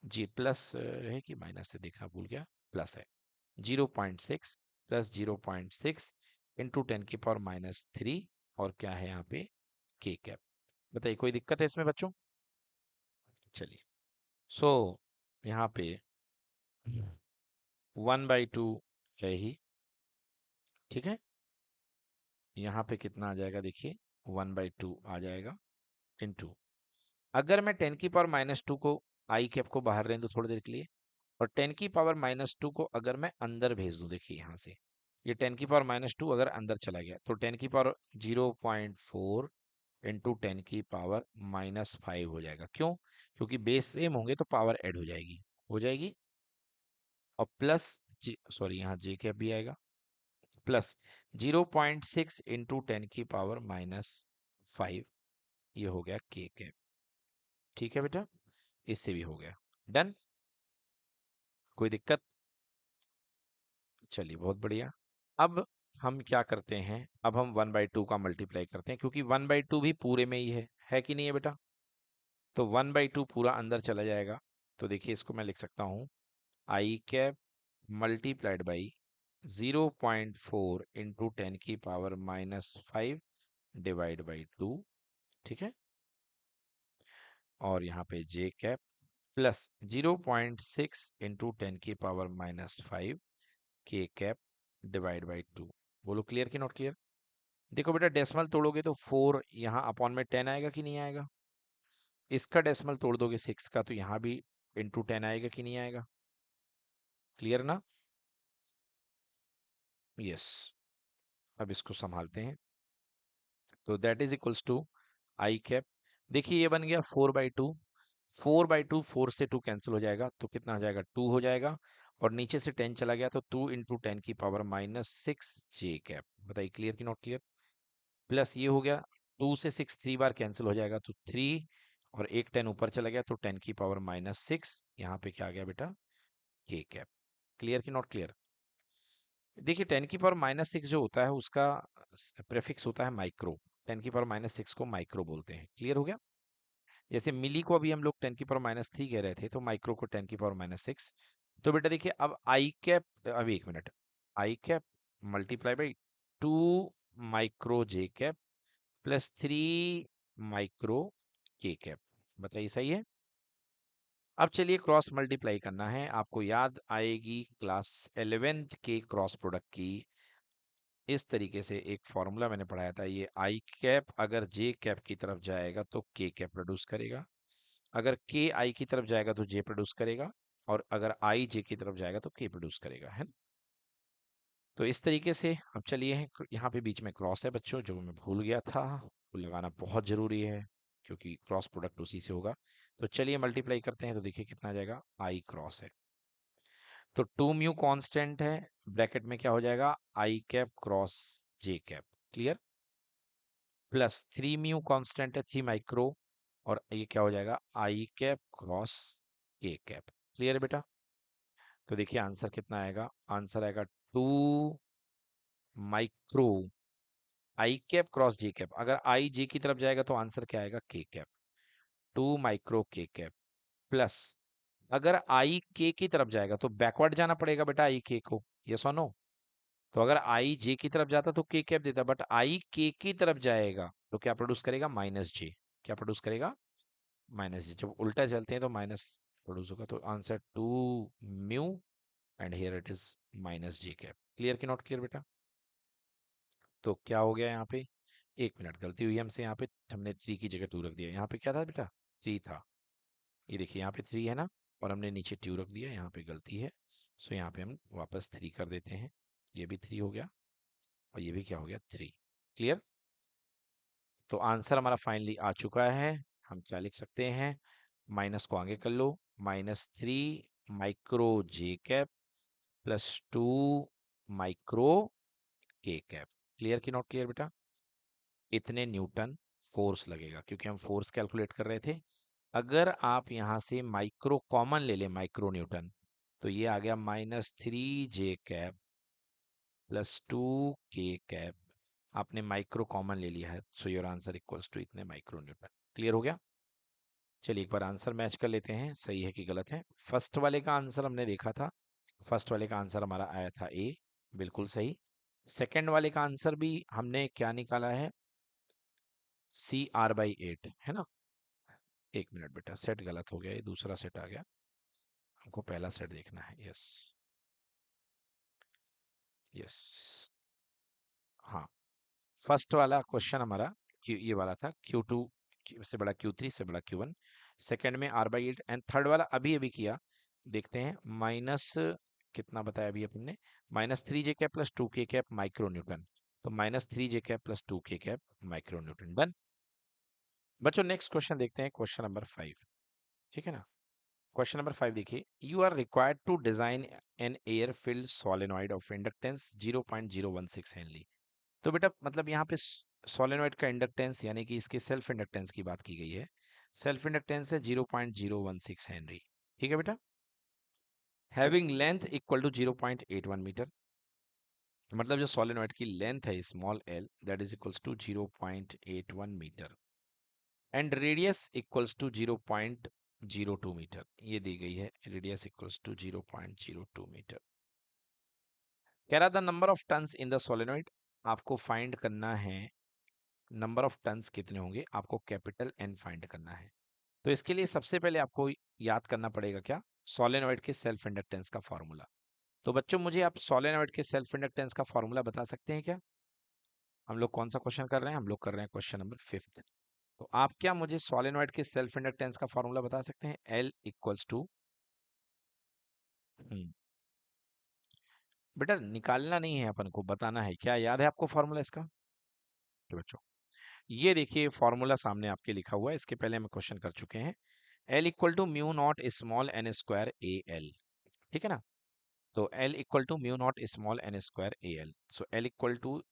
जी प्लस है कि माइनस से देखना भूल गया, प्लस है, 0.6 प्लस 0.6 इंटू 10⁻³ और क्या है यहाँ पे, के कैप। बताइए कोई दिक्कत है इसमें बच्चों? चलिए सो यहाँ पे 1/2 है ही, ठीक है। यहाँ पे कितना आ जाएगा देखिए, 1/2 आ जाएगा इंटू, अगर मैं 10⁻² को आई कैप को बाहर रहने दो थोड़ी देर के लिए, और 10⁻⁻² को अगर मैं अंदर भेज दूं, देखिए यहाँ से ये 10⁻⁻² अगर अंदर चला गया तो 10⁻0.4 इंटू 10⁻⁻5 हो जाएगा। क्यों? क्योंकि बेस सेम होंगे तो पावर ऐड हो जाएगी। और प्लस सॉरी यहाँ जे कैप भी आएगा, प्लस 0.6 इंटू 10⁻⁻5, ये हो गया के कैप। ठीक है बेटा, इससे भी हो गया। डन, कोई दिक्कत? चलिए बहुत बढ़िया। अब हम क्या करते हैं, अब हम 1/2 का मल्टीप्लाई करते हैं, क्योंकि 1/2 भी पूरे में ही है कि नहीं है बेटा? तो 1/2 पूरा अंदर चला जाएगा। तो देखिए इसको मैं लिख सकता हूँ I cap multiplied by 0.4 into 10⁻⁻5 divide by 2। ठीक है, और यहाँ पे जे कैप प्लस 0.6 इंटू 10⁻⁻5 के कैप डिवाइड बाई 2। बोलो क्लियर कि नॉट क्लियर? देखो बेटा, डेसिमल तोड़ोगे तो 4 यहाँ अपॉन में 10 आएगा कि नहीं आएगा? इसका डेसिमल तोड़ दोगे 6 का तो यहाँ भी इंटू 10 आएगा कि नहीं आएगा? क्लियर ना? यस। अब इसको संभालते हैं, तो that is equals to I cap. देखिए ये बन गया 4/2, 4/2, 4 से 2 कैंसिल हो जाएगा तो कितना हो जाएगा? 2 हो जाएगा। और नीचे से 10 चला गया तो 2 इंटू 10⁻⁻6 जे कैप। बताइए क्लियर कि नॉट क्लियर? प्लस ये हो गया 2 से 6 3 बार कैंसिल हो जाएगा तो 3, और एक 10 ऊपर चला गया तो 10⁻⁻6, यहाँ पे क्या आ गया बेटा? के कैप। क्लियर कि नॉट क्लियर? देखिए 10⁻⁻6 जो होता है उसका प्रेफिक्स होता है माइक्रो। 10⁻⁻6 को माइक्रो बोलते हैं। क्लियर हो गया? जैसे मिली को अभी हम लोग 10⁻³ कह रहे थे, तो माइक्रो को 10⁻⁻6। तो बेटा देखिए अब आई कैप, अभी एक minute, I cap multiply by 2 micro J cap plus 3 micro के कैप। बताइए सही है? अब चलिए क्रॉस मल्टीप्लाई करना है। आपको याद आएगी क्लास 11th के क्रॉस प्रोडक्ट की, इस तरीके से एक फॉर्मूला मैंने पढ़ाया था। ये आई कैप अगर जे कैप की तरफ जाएगा तो के कैप प्रोड्यूस करेगा, अगर के आई की तरफ जाएगा तो जे प्रोड्यूस करेगा, और अगर आई जे की तरफ जाएगा तो के प्रोड्यूस करेगा, है ना? तो इस तरीके से अब चलिए, यहाँ पे बीच में क्रॉस है बच्चों, जो मैं भूल गया था, वो लगाना बहुत जरूरी है क्योंकि क्रॉस प्रोडक्ट उसी से होगा। तो चलिए मल्टीप्लाई करते हैं, तो देखिए कितना आ जाएगा? आई क्रॉस है तो 2 म्यू कांस्टेंट है, ब्रैकेट में क्या हो जाएगा? I cap cross J cap. Clear? Plus 3 mu constant है 3 माइक्रो, और ये क्या हो जाएगा? I cap cross K cap. Clear है बेटा? तो देखिए आंसर कितना आएगा? आंसर आएगा 2 माइक्रो आई कैप क्रॉस जे कैप। अगर आई जे की तरफ जाएगा तो आंसर क्या आएगा? के कैप। 2 माइक्रो के कैप प्लस, अगर आई के की तरफ जाएगा तो बैकवर्ड जाना पड़ेगा बेटा आई के को, यस और नो? तो अगर आई जे की तरफ जाता तो के कैप देता, बट आई के की तरफ जाएगा तो क्या प्रोड्यूस करेगा? माइनस जे। क्या प्रोड्यूस करेगा? माइनस जे। जब उल्टा चलते हैं तो माइनस प्रोड्यूस होगा। तो answer 2 mu, and here it is minus J cap. Clear कि नॉट क्लियर बेटा? तो क्या हो गया यहाँ पे? एक मिनट, गलती हुई हमसे, यहाँ पे हमने 3 की जगह 2 रख दिया। यहाँ पे क्या था बेटा? 3 था। ये देखिए यहाँ पे 3 है ना, और हमने नीचे 2 रख दिया, यहाँ पे गलती है। सो यहाँ पे हम वापस 3 कर देते हैं। ये भी 3 हो गया, और ये भी क्या हो गया? 3। क्लियर? तो आंसर हमारा फाइनली आ चुका है। हम क्या लिख सकते हैं? माइनस को आगे कर लो, -3 माइक्रो जे कैप प्लस 2 माइक्रो के कैप। क्लियर कि नॉट क्लियर बेटा? इतने न्यूटन फोर्स लगेगा, क्योंकि हम फोर्स कैलकुलेट कर रहे थे। अगर आप यहाँ से माइक्रो कॉमन ले लें, माइक्रो न्यूटन, तो ये आ गया -3 जे कैप प्लस 2 के कैप। आपने माइक्रो कॉमन ले लिया है, so your answer equals to इतने माइक्रो न्यूटन। क्लियर हो गया? चलिए एक बार आंसर मैच कर लेते हैं, सही है कि गलत है। फर्स्ट वाले का आंसर हमने देखा था, फर्स्ट वाले का आंसर हमारा आया था ए, बिल्कुल सही। सेकंड वाले का आंसर भी हमने क्या निकाला है? CR/8, है ना? एक मिनट बेटा, सेट गलत हो गया, ये दूसरा सेट आ गया, हमको पहला सेट देखना है। यस, यस, हाँ। फर्स्ट वाला क्वेश्चन हमारा ये वाला था, Q2 से बड़ा Q3 से बड़ा Q1, सेकंड में R/8, एंड थर्ड वाला अभी अभी किया, देखते हैं, माइनस कितना बताया अभी अपन ने, -3 j cap plus 2 k cap micro Newton. तो -3 j cap plus 2 k cap micro Newton. Done बच्चों। नेक्स्ट क्वेश्चन देखते हैं, क्वेश्चन नंबर 5। ठीक है ना। क्वेश्चन नंबर 5 देखिए, you are required to design an air filled solenoid of inductance 0.016 henry. तो बेटा मतलब यहाँ पे सोलेनॉइड का इंडक्टेंस यानी कि इसके सेल्फ इंडक्टेंस की बात की गई है। सेल्फ इंडक्टेंस है 0.016 हेनरी। ठीक है बेटा। Having length equal to 0.81 metre, मतलब जो सोलेनॉइड की लेंथ है small L that is equals to 0.81 metre and radius equals to 0.02 metre. ये दी गई है, रेडियस इक्वल्स टू 0.02 मीटर। कह रहा था number of turns in the solenoid, आपको फाइंड करना है नंबर ऑफ टन्स कितने होंगे, आपको कैपिटल एन फाइंड करना है। तो इसके लिए सबसे पहले आपको याद करना पड़ेगा क्या, सोलेनॉइड के सेल्फ इंडक्टेंस का फॉर्मूला। तो बच्चों मुझे आप सोलेनॉइड के सेल्फ इंडक्टेंस का फॉर्मूला बता सकते हैं क्या। हम लोग कौन सा क्वेश्चन कर रहे हैं, हम लोग कर रहे हैं क्वेश्चन नंबर 5। तो आप क्या मुझे सोलेनॉइड के सेल्फ इंडक्टेंस का फॉर्मूला बता सकते हैं। एल इक्वल्स टू, बेटा निकालना नहीं है, अपन को बताना है। क्या याद है आपको फॉर्मूला इसका। तो बच्चों ये देखिए फॉर्मूला सामने आपके लिखा हुआ है, इसके पहले हम क्वेश्चन कर चुके हैं। L equal to mu naught small n square A L. ठीक है ना। तो L equal to mu naught small n square A L. So L equal to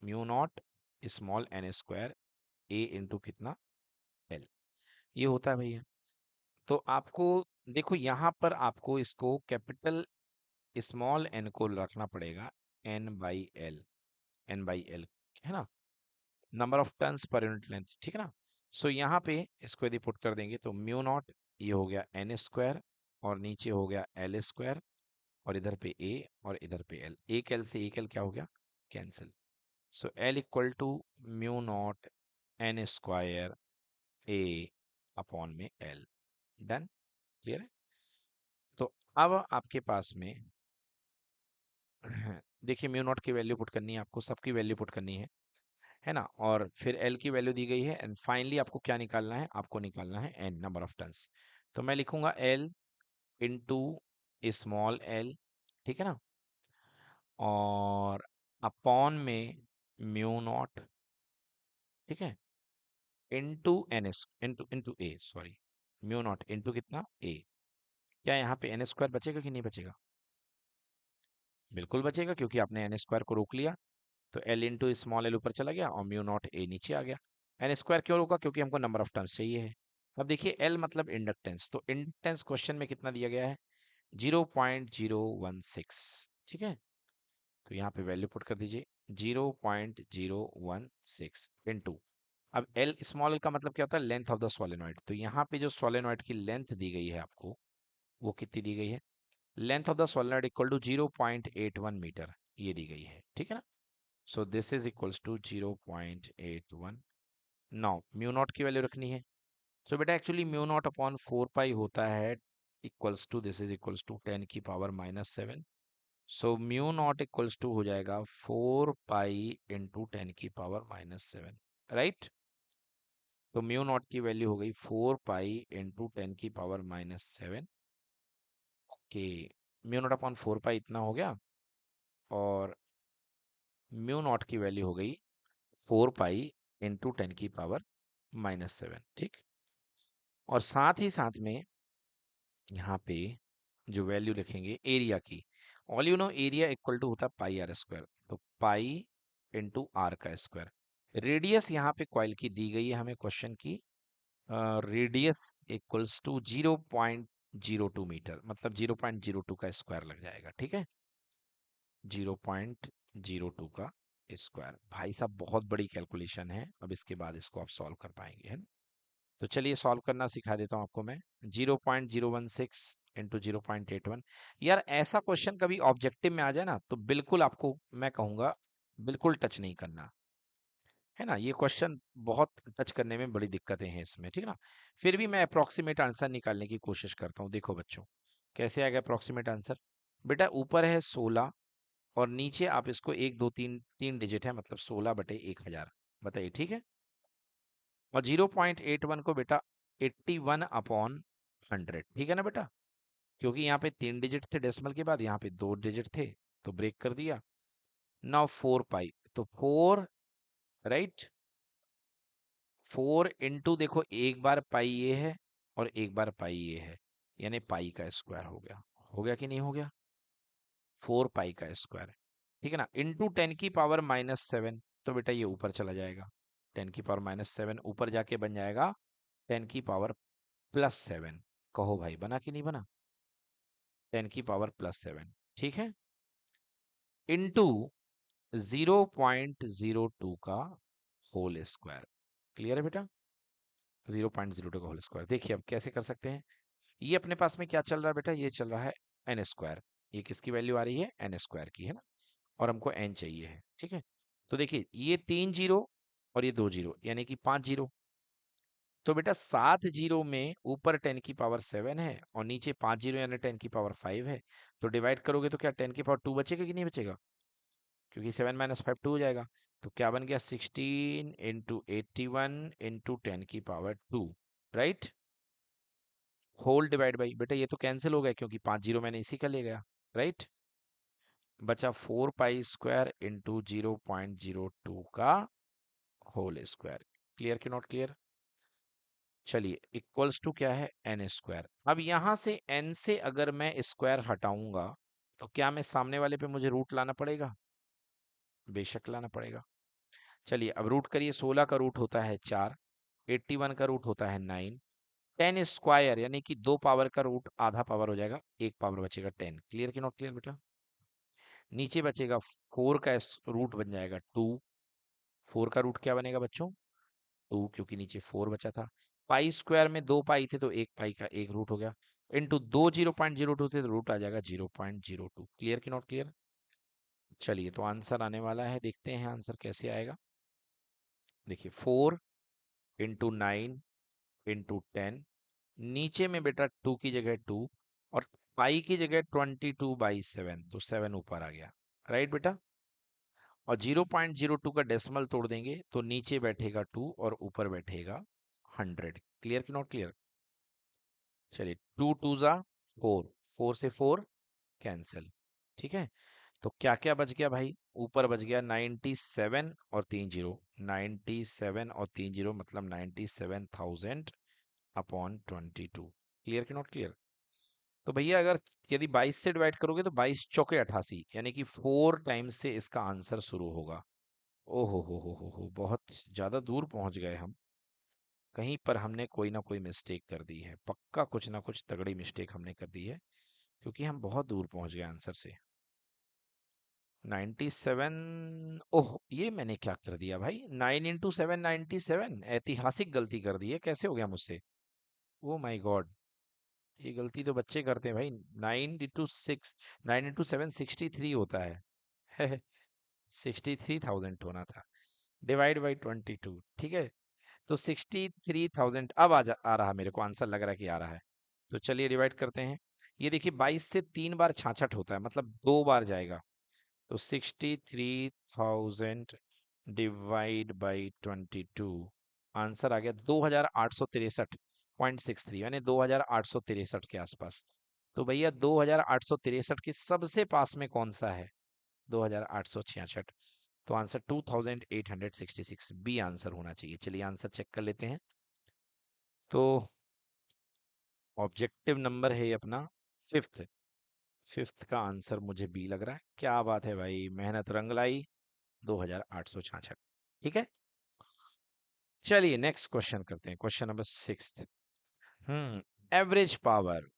mu naught small n square A into कितना, L. ये होता है भैया। तो आपको देखो यहाँ पर आपको इसको कैपिटल स्मॉल एन को रखना पड़ेगा n by L, n by L, है ना, नंबर ऑफ टर्न्स पर यूनिट लेंथ। ठीक है ना। सो यहाँ पे इसको यदि पुट कर देंगे तो म्यू नॉट ये हो गया एन स्क्वायर और नीचे हो गया एल स्क्वायर और इधर पे ए और इधर पे एल। एक एल से एक एल क्या हो गया, cancel. So L equal to mu naught n square A upon में एल। डन, क्लियर है। तो अब आपके पास में देखिए म्यू नॉट की वैल्यू पुट करनी है आपको, सबकी वैल्यू पुट करनी है ना, और फिर एल की वैल्यू दी गई है एंड फाइनली आपको क्या निकालना है, आपको निकालना है एन, नंबर ऑफ टर्न्स। तो मैं लिखूंगा एल इंटू स्मॉल एल, ठीक है ना, और अपॉन में म्यू नॉट, ठीक है, into N S into into A, sorry, mu naught into कितना ए। क्या यहाँ पे एन स्क्वायर बचेगा कि नहीं बचेगा, बिल्कुल बचेगा क्योंकि आपने एन स्क्वायर को रोक लिया। तो एल इंटू स्मॉल एल ऊपर चला गया और म्यू नॉट ए नीचे आ गया। एन स्क्वायर क्यों रोका, क्योंकि हमको नंबर ऑफ टर्म्स चाहिए है। अब देखिए एल मतलब इंडक्टेंस, तो इंडक्टेंस क्वेश्चन में कितना दिया गया है, 0.016। ठीक है। तो यहाँ पे वैल्यू पुट कर दीजिए 0.016 इनटू, अब एल स्मॉल का मतलब क्या होता है, लेंथ ऑफ द सोलेनॉइड। तो यहाँ पे जो सोलेनॉइड की लेंथ दी गई है आपको, वो कितनी दी गई है, length of the solenoid equal to 0.81 metre, ये दी गई है। ठीक है ना। So this is equals to 0.81। Now mu naught की वैल्यू रखनी है। सो बेटा actually mu naught upon 4 pi होता है, equals to this is equals to 10 की power -7। So mu naught equals to हो जाएगा 4 पाई इंटू 10 की पावर -7, राइट। तो म्यू नॉट की वैल्यू हो गई 4 पाई इंटू 10 की पावर -7 के। म्यू नॉट अपॉन 4 पाई इतना हो गया और म्यू नॉट की वैल्यू हो गई 4 पाई इंटू 10 की पावर -7। ठीक। और साथ ही साथ में यहाँ पे जो वैल्यू लिखेंगे एरिया की, all you know area equal to होता है पाई आर स्क्वायर, तो पाई इंटू आर का स्क्वायर। रेडियस यहाँ पे कॉइल की दी गई है हमें क्वेश्चन की, रेडियस इक्वल्स टू 0.02 मीटर, मतलब 0.02 का स्क्वायर लग जाएगा। ठीक है, 0.02 का स्क्वायर। भाई साहब बहुत बड़ी कैलकुलेशन है, अब इसके बाद इसको आप सॉल्व कर पाएंगे, है ना। तो चलिए सॉल्व करना सिखा देता हूँ आपको मैं। 0.016 इंटू 0.81। यार ऐसा क्वेश्चन कभी ऑब्जेक्टिव में आ जाए ना तो बिल्कुल आपको मैं कहूँगा बिल्कुल टच नहीं करना, है ना। ये क्वेश्चन बहुत टच करने में बड़ी दिक्कतें हैं इसमें, ठीक है ना। फिर भी मैं अप्रोक्सीमेट आंसर निकालने की कोशिश करता हूँ। देखो बच्चों कैसे आएगा अप्रोक्सीमेट आंसर। बेटा ऊपर है 16 और नीचे आप इसको 1 2 3 डिजिट है, मतलब 16/1000, बताइए ठीक है। और 0.81 को बेटा 81/100, ठीक है ना बेटा। क्योंकि यहाँ पे 3 डिजिट थे डेसिमल के बाद, यहाँ पे 2 डिजिट थे तो ब्रेक कर दिया। नाउ 4 पाई, तो 4, राइट, 4 इंटू, देखो एक बार पाई ये है और एक बार पाई ये है, यानी पाई का स्क्वायर हो गया कि नहीं हो गया, 4 पाई का स्क्वायर, ठीक है ना, इंटू 10⁻⁻7, तो बेटा ये ऊपर चला जाएगा, 10⁻⁻7 ऊपर जाके बन जाएगा 10⁻+7। कहो भाई बना कि नहीं बना, 10⁻+7, ठीक है, इंटू 0.02 का होल स्क्वायर। क्लियर है बेटा, 0.02 का होल स्क्वायर। देखिए अब कैसे कर सकते हैं, ये अपने पास में क्या चल रहा है बेटा, ये चल रहा है एन स्क्वायर, ये किसकी वैल्यू आ रही है, एन स्क्वायर की, है ना, और हमको एन चाहिए है, ठीक है। तो देखिए ये 3 जीरो और ये 2 जीरो, यानी कि 5 जीरो। तो बेटा 7 जीरो में ऊपर 10⁻7 है और नीचे 5 जीरो यानी 10⁻5 है, तो डिवाइड करोगे तो क्या 10⁻2 बचेगा कि नहीं बचेगा, क्योंकि 7 - 5 2 हो जाएगा। तो क्या बन गया, 16 × 81 × 10⁻2, राइट, होल डिवाइड बाई, बेटा ये तो कैंसिल हो गया क्योंकि 5 जीरो मैंने इसी का ले गया, राइट, बचा 4 पाई स्क्वायर इंटू 0.02 का होल स्क्वायर। क्लियर कि नॉट क्लियर। चलिए इक्वल्स टू क्या है, एन स्क्वायर। अब यहां से एन से अगर मैं स्क्वायर हटाऊंगा तो क्या मैं सामने वाले पे मुझे रूट लाना पड़ेगा, बेशक लाना पड़ेगा। चलिए अब रूट करिए, 16 का रूट होता है 4, 81 का रूट होता है 9, 10 स्क्वायर यानी कि 2 पावर का रूट आधा पावर हो जाएगा, 1 पावर बचेगा 10। क्लियर कि नॉट क्लियर बेटा। नीचे बचेगा 4 का रूट बन जाएगा 2, 4 का रूट क्या बनेगा बच्चों, 2, क्योंकि नीचे 4 बचा था। पाई स्क्वायर में 2 पाई थे तो 1 पाई का 1 रूट हो गया, इंटू 2 0.02 थे तो रूट आ जाएगा 0.02। क्लियर कि नॉट क्लियर। चलिए तो आंसर आने वाला है, देखते हैं आंसर कैसे आएगा। देखिए 4 × 9 × 10, नीचे में बेटा 2 की जगह 2 और पाई की जगह 22/7, तो 7 ऊपर आ गया, राइट बेटा। और 0.02 का डेसिमल तोड़ देंगे तो नीचे बैठेगा 2 और ऊपर बैठेगा 100। क्लियर कि नॉट क्लियर। चलिए 2 2 जा 4, 4 से 4 कैंसिल, ठीक है। तो क्या क्या बच गया भाई, ऊपर बच गया 97 और 3 जीरो, 97 और 3 जीरो मतलब 97,000 अपॉन 22। क्लियर कि नॉट क्लियर। तो भैया अगर यदि 22 से डिवाइड करोगे तो 22 चौके 88, यानी कि 4 टाइम्स से इसका आंसर शुरू होगा। ओहो हो, बहुत ज़्यादा दूर पहुंच गए हम, कहीं पर हमने कोई ना कोई मिस्टेक कर दी है, पक्का कुछ ना कुछ तगड़ी मिस्टेक हमने कर दी है, क्योंकि हम बहुत दूर पहुंच गए आंसर से। 97, ओह ये मैंने क्या कर दिया भाई, 9 × 7 97, ऐतिहासिक गलती कर दी है, कैसे हो गया मुझसे, ओ माय गॉड। ये गलती तो बच्चे करते हैं भाई, 9 × 7 63 होता है 63,000 होना था, डिवाइड बाई 22, ठीक है। तो 63,000 अब आ रहा मेरे को आंसर लग रहा है कि आ रहा है। तो चलिए डिवाइड करते हैं। ये देखिए 22 से 3 बार 66 होता है, मतलब 2 बार जाएगा, तो 63,000 डिवाइड बाई 22, आंसर आ गया 2,863.63, यानी 2,863 के आसपास। तो भैया 2,863 के सबसे पास में कौन सा है, 2,866, तो आंसर 2,866 बी आंसर होना चाहिए। चलिए आंसर चेक कर लेते हैं। तो ऑब्जेक्टिव नंबर है ये अपना फिफ्थ, फिफ्थ का आंसर मुझे बी लग रहा है। क्या बात है भाई, मेहनत रंग लाई, 2,866, ठीक है। चलिए नेक्स्ट क्वेश्चन करते हैं, question number six. Average power,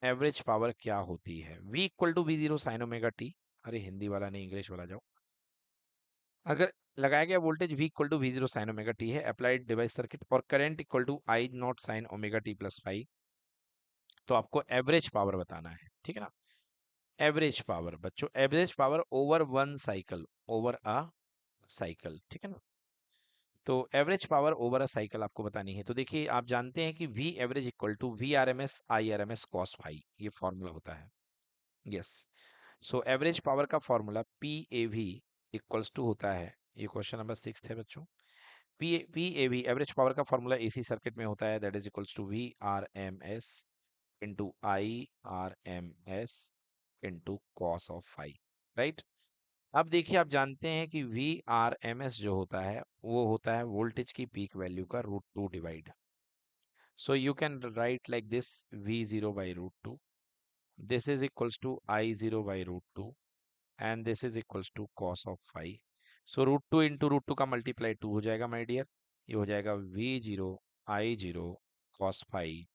average power क्या होती है, V = V0 sin omega t। अरे हिंदी वाला नहीं, इंग्लिश वाला जाओ। अगर लगाया गया voltage V = V0 sin omega t है, अप्लाइड डिवाइस सर्किट, और current = I0 sin omega t + phi, तो आपको एवरेज पावर बताना है, ठीक है ना। एवरेज पावर बच्चों, average power over one cycle, over a cycle, ठीक है ना। तो average power over a cycle आपको बतानी है। तो देखिए आप जानते हैं कि V average equal to VRMS IRMS cos phi, ये फॉर्मूला होता है। यस, सो एवरेज पावर का फॉर्मूला PAV इक्वल्स टू होता है, ये क्वेश्चन नंबर 6 है बच्चों। PAV एवरेज पावर का फॉर्मूला AC सर्किट में होता है, that is equals to VRMS into I R M S into cos of phi, right. अब देखिए आप जानते हैं कि वी आर एम एस जो होता है वो होता है वोल्टेज की पीक वैल्यू का √2 divide. So you can write like this, V zero by √2, this is equals to I zero by √2 and this is equals to cos of phi. So √2 into √2 का multiply 2 हो जाएगा my dear, ये हो जाएगा V zero I zero cos phi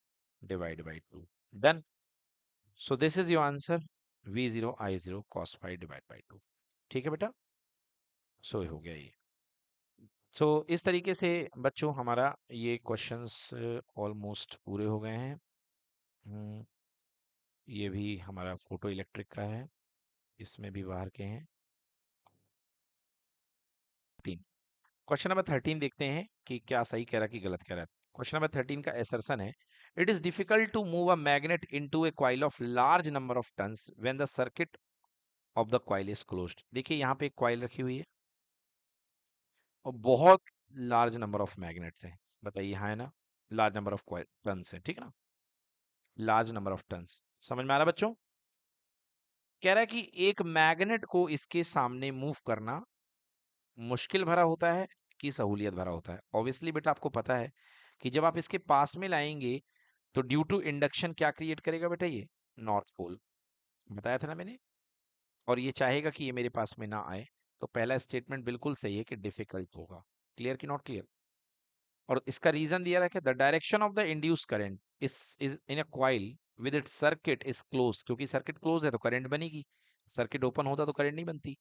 divide by 2। Done. So this is your answer, V zero I zero cos phi divide by 2। ठीक है बेटा, सो हो गया ये। सो इस तरीके से बच्चों हमारा ये क्वेश्चंस ऑलमोस्ट पूरे हो गए हैं। ये भी हमारा फोटो इलेक्ट्रिक का है, इसमें भी बाहर के हैं। क्वेश्चन नंबर 13 देखते हैं कि क्या सही कह रहा है कि गलत कह रहा है। क्वेश्चन नंबर 13 का एसर्शन है, it is difficult to move a magnet into a coil of large number of turns when the circuit of the coil is closed. देखिए यहाँ पे एक कॉइल रखी हुई है और बहुत लार्ज नंबर ऑफ मैग्नेट्स हैं। बताइए, यहाँ है ना, large number of coil turns है, ठीक है ना, लार्ज नंबर ऑफ टर्न्स। समझ में आ रहा है बच्चों? कह रहा है कि एक मैग्नेट को इसके सामने मूव करना मुश्किल भरा होता है कि सहूलियत भरा होता है। ऑब्वियसली बेटा आपको पता है कि जब आप इसके पास में लाएंगे तो ड्यू टू इंडक्शन क्या क्रिएट करेगा बेटा, ये नॉर्थ पोल, बताया था ना मैंने। और ये चाहेगा कि ये मेरे पास में ना आए, तो पहला स्टेटमेंट बिल्कुल सही है कि डिफिकल्ट होगा। क्लियर कि नॉट क्लियर? और इसका रीजन दिया रहा है कि the direction of the induce current is in a coil with it circuit is close, क्योंकि सर्किट क्लोज है तो करंट बनेगी, सर्किट ओपन होता तो करंट नहीं बनती।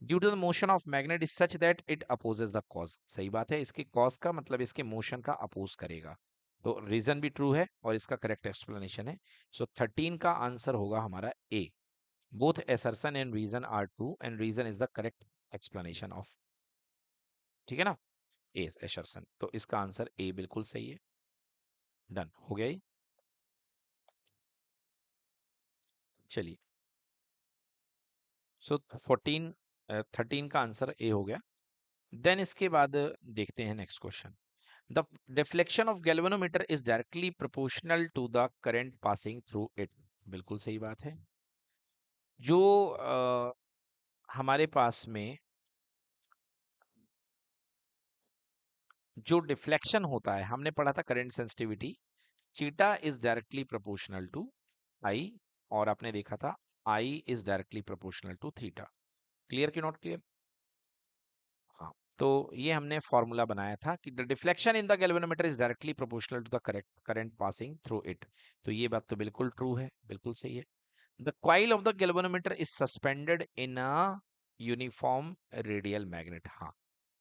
Due to the motion of magnet is such that it opposes the cause, सही बात है, इसके कॉज का मतलब इसके मोशन का अपोज करेगा, तो रीजन भी ट्रू है और इसका करेक्ट एक्सप्लेनेशन है। सो 13 का आंसर होगा हमारा ए, both assertion and reason are true and reason is the correct explanation of, ठीक है ना, ए assertion, तो इसका आंसर ए बिल्कुल सही है। डन हो गया ये। चलिए, सो 13 का आंसर ए हो गया। देन इसके बाद देखते हैं next question, the deflection of galvanometer is directly proportional to the current passing through it, बिल्कुल सही बात है। जो हमारे पास में जो डिफ्लेक्शन होता है, हमने पढ़ा था current sensitivity, theta is directly proportional to I, और आपने देखा था I is directly proportional to theta. Clear कि नॉट क्लियर? हाँ, तो ये हमने फॉर्मूला बनाया था कि the deflection in the galvanometer is directly proportional to the correct current passing through it, तो ये बात तो बिल्कुल ट्रू है, बिल्कुल सही है। The coil of the galvanometer is suspended in a uniform radial magnet, हाँ,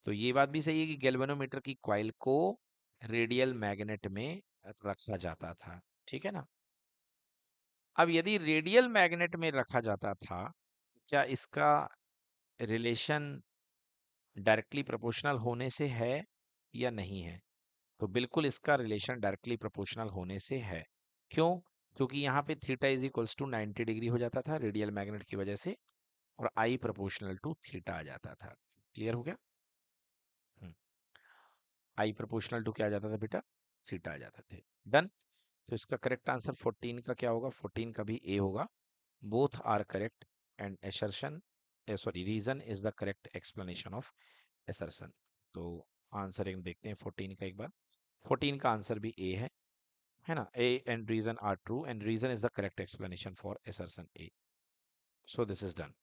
तो ये बात भी सही है कि गैल्वेनोमीटर की कॉइल को रेडियल मैग्नेट में रखा जाता था, ठीक है ना। अब यदि रेडियल मैग्नेट में रखा जाता था, क्या इसका रिलेशन डायरेक्टली प्रोपोर्शनल होने से है या नहीं है? तो बिल्कुल इसका रिलेशन डायरेक्टली प्रोपोर्शनल होने से है। क्यों? क्योंकि यहाँ पे theta is equals to 90 degree हो जाता था रेडियल मैग्नेट की वजह से, और आई प्रोपोर्शनल टू थीटा आ जाता था। क्लियर हो गया? आई प्रोपोर्शनल टू क्या आ जाता था बेटा? थीटा आ जाते थे। डन। तो इसका करेक्ट आंसर 14 का क्या होगा? 14 का भी ए होगा। Both are correct and assertion, sorry, reason is the correct explanation of assertion। तो आंसर एक देखते हैं 14 का एक बार। 14 का आंसर भी ए है ना, A and reason are true and reason is the correct explanation for assertion A. So this is done.